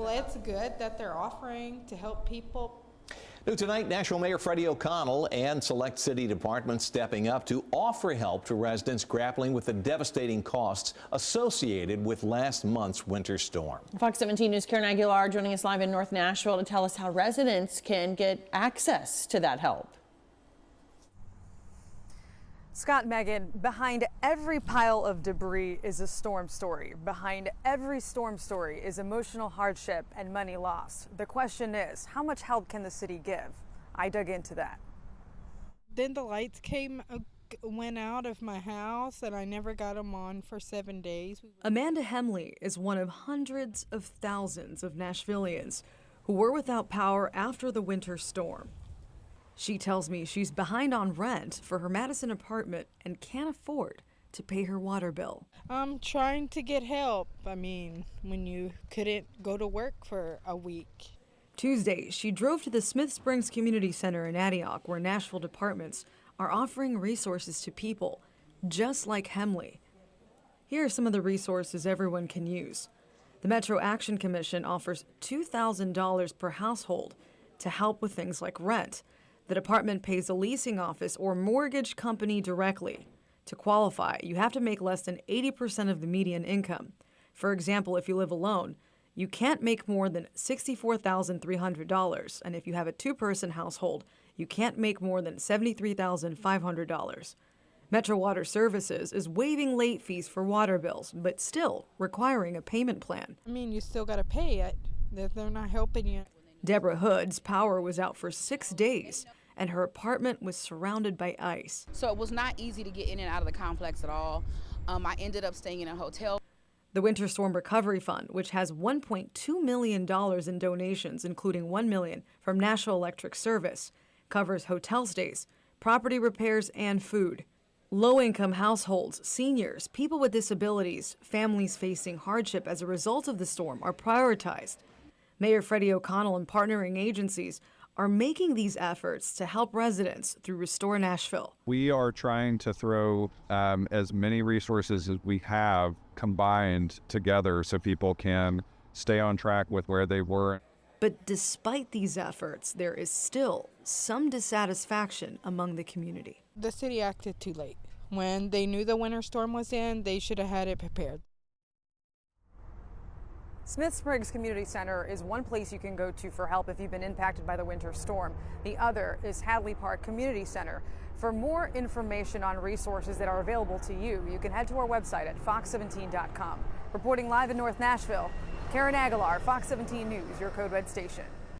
Well, it's good that they're offering to help people. New tonight, Nashville Mayor Freddie O'Connell and select city departments stepping up to offer help to residents grappling with the devastating costs associated with last month's winter storm. Fox 17 News' Karen Aguilar joining us live in North Nashville to tell us how residents can get access to that help. Scott, Megan, behind every pile of debris is a storm story. Behind every storm story is emotional hardship and money lost. The question is, how much help can the city give? I dug into that. Then the lights went out of my house and I never got them on for 7 days. Amanda Hemley is one of hundreds of thousands of Nashvillians who were without power after the winter storm. She tells me she's behind on rent for her Madison apartment and can't afford to pay her water bill. I'm trying to get help. I mean, when you couldn't go to work for a week. Tuesday, she drove to the Smith Springs Community Center in Antioch, where Nashville Departments are offering resources to people just like Hemley. Here are some of the resources everyone can use. The Metro Action Commission offers $2,000 per household to help with things like rent. The department pays a leasing office or mortgage company directly. To qualify, you have to make less than 80% of the median income. For example, if you live alone, you can't make more than $64,300, and if you have a two-person household, you can't make more than $73,500. Metro Water Services is waiving late fees for water bills, but still requiring a payment plan. I mean, you still got to pay it. They're not helping you. Deborah Hood's power was out for 6 days, and her apartment was surrounded by ice. So it was not easy to get in and out of the complex at all. I ended up staying in a hotel. The Winter Storm Recovery Fund, which has $1.2 million in donations, including $1 million from National Electric Service, covers hotel stays, property repairs, and food. Low-income households, seniors, people with disabilities, families facing hardship as a result of the storm are prioritized. Mayor Freddie O'Connell and partnering agencies are making these efforts to help residents through Restore Nashville. We are trying to throw as many resources as we have combined together so people can stay on track with where they were. But despite these efforts, there is still some dissatisfaction among the community. The city acted too late. When they knew the winter storm was in, they should have had it prepared. Smith Springs Community Center is one place you can go to for help if you've been impacted by the winter storm. The other is Hadley Park Community Center. For more information on resources that are available to you, you can head to our website at fox17.com. Reporting live in North Nashville, Karen Aguilar, Fox 17 News, your Code Red station.